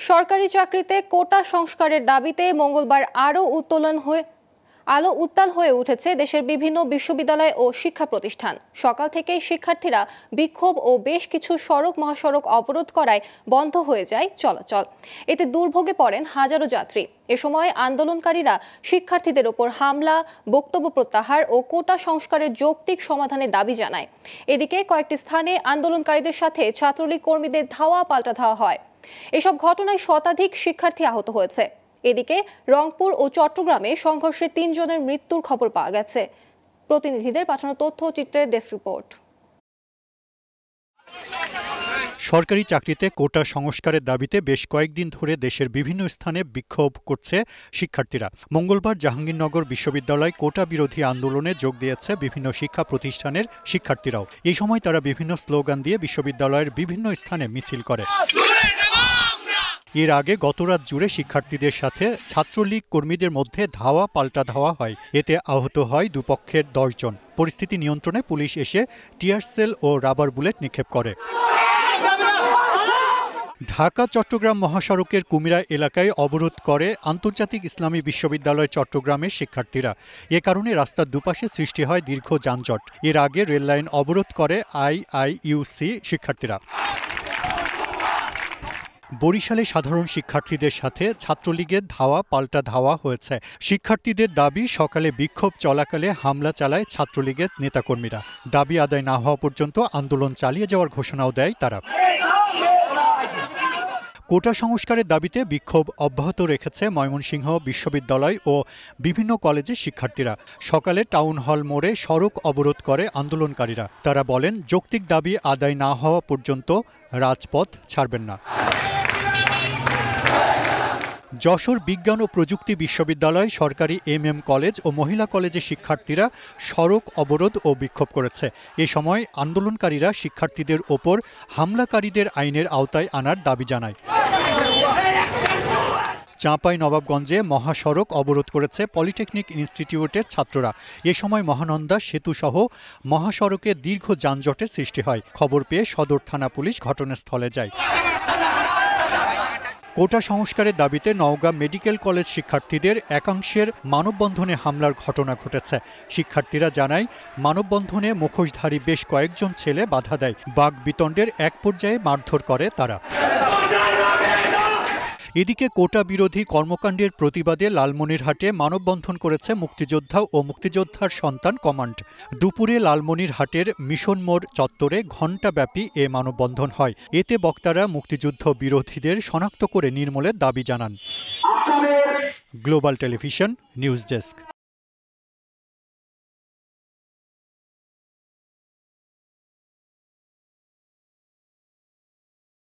সরকারি চাকরিতে কোটা সংস্কারের দাবিতে মঙ্গলবার আলো উত্তাল হয়ে উঠেছে দেশের বিভিন্ন বিশ্ববিদ্যালয় ও শিক্ষা প্রতিষ্ঠান। সকাল থেকেই শিক্ষার্থীরা বিক্ষোভ ও বেশ কিছু সড়ক মহাসড়ক অবরোধ করায় বন্ধ হয়ে যায় চলাচল। এতে দুর্ভোগে পড়েন হাজারো যাত্রী। এ সময় আন্দোলনকারীরা শিক্ষার্থীদের ওপর হামলা, বক্তব্য প্রত্যাহার ও কোটা সংস্কারের যৌক্তিক সমাধানের দাবি জানায়। এদিকে কয়েকটি স্থানে আন্দোলনকারীদের সাথে ছাত্রলীগ কর্মীদের ধাওয়া পাল্টা ধাওয়া হয়। এসব ঘটনায় শতাধিক শিক্ষার্থী আহত হয়েছে। এদিকে রংপুর ও চট্টগ্রামে সংঘর্ষে ৩ জনের মৃত্যুর খবর পাওয়া গেছে। প্রতিনিধিদের পাঠানো তথ্য চিত্রের ডেস্ক রিপোর্ট। সরকারি চাকরিতে কোটা সংস্কারের দাবিতে বেশ কয়েকদিন ধরে দেশের বিভিন্ন স্থানে বিক্ষোভ করছে শিক্ষার্থীরা। মঙ্গলবার জাহাঙ্গীরনগর বিশ্ববিদ্যালয় কোটা বিরোধী আন্দোলনে যোগ দিয়েছে বিভিন্ন শিক্ষা প্রতিষ্ঠানের শিক্ষার্থীরাও। এই সময় তারা বিভিন্ন স্লোগান দিয়ে বিশ্ববিদ্যালয়ের বিভিন্ন স্থানে মিছিল করে। এর আগে গতরাত জুড়ে শিক্ষার্থীদের সাথে ছাত্রলীগ কর্মীদের মধ্যে ধাওয়া পাল্টা ধাওয়া হয়। এতে আহত হয় দুপক্ষের 10 জন। পরিস্থিতি নিয়ন্ত্রণে পুলিশ এসে টিয়ার সেল ও রাবার বুলেট নিক্ষেপ করে। ঢাকা চট্টগ্রাম মহাসড়কের কুমিরা এলাকায় অবরোধ করে আন্তর্জাতিক ইসলামী বিশ্ববিদ্যালয় চট্টগ্রামের শিক্ষার্থীরা। এ কারণে রাস্তার দুপাশে সৃষ্টি হয় দীর্ঘ যানজট। এর আগে রেললাইন অবরোধ করে আইআইইউসি শিক্ষার্থীরা। বরিশালে সাধারণ শিক্ষার্থীদের সাথে ছাত্রলীগের ধাওয়া পাল্টা ধাওয়া হয়েছে। শিক্ষার্থীদের দাবি, সকালে বিক্ষোভ চলাকালে হামলা চালায় ছাত্রলীগের নেতাকর্মীরা। দাবি আদায় না হওয়া পর্যন্ত আন্দোলন চালিয়ে যাওয়ার ঘোষণাও দেয় তারা। কোটা সংস্কারের দাবিতে বিক্ষোভ অব্যাহত রেখেছে ময়মনসিংহ বিশ্ববিদ্যালয় ও বিভিন্ন কলেজের শিক্ষার্থীরা। সকালে টাউন হল মোড়ে সড়ক অবরোধ করে আন্দোলনকারীরা। তারা বলেন, যৌক্তিক দাবি আদায় না হওয়া পর্যন্ত রাজপথ ছাড়বেন না। যশোর বিজ্ঞান ও প্রযুক্তি বিশ্ববিদ্যালয়, সরকারি এমএম কলেজ ও মহিলা কলেজের শিক্ষার্থীরা সড়ক অবরোধ ও বিক্ষোভ করেছে। এ সময় আন্দোলনকারীরা শিক্ষার্থীদের ওপর হামলাকারীদের আইনের আওতায় আনার দাবি জানায়। চাঁপাইনবাবগঞ্জে মহাসড়ক অবরোধ করেছে পলিটেকনিক ইনস্টিটিউটের ছাত্ররা। এ সময় মহানন্দা সেতুসহ মহাসড়কে দীর্ঘ যানজটের সৃষ্টি হয়। খবর পেয়ে সদর থানা পুলিশ ঘটনাস্থলে যায়। কোটা সংস্কারের দাবিতে নওগাঁ মেডিকেল কলেজ শিক্ষার্থীদের একাংশের মানববন্ধনে হামলার ঘটনা ঘটেছে। শিক্ষার্থীরা জানায়, মানববন্ধনে মুখোশধারী বেশ কয়েকজন ছেলে বাধা দেয়। বাকবিতণ্ডের এক পর্যায়ে মারধর করে তারা। এদিকে কোটা বিরোধী কর্মকাণ্ডের প্রতিবাদে লালমনিরহাটে মানববন্ধন করেছে মুক্তিযোদ্ধা ও মুক্তিযোদ্ধার সন্তান কমান্ড। দুপুরে লালমনিরহাটের মিশন মোড় চত্বরে ঘণ্টাব্যাপী এ মানববন্ধন হয়। এতে বক্তারা মুক্তিযুদ্ধ বিরোধীদের শনাক্ত করে নির্মূলের দাবি জানান। Global television news desk.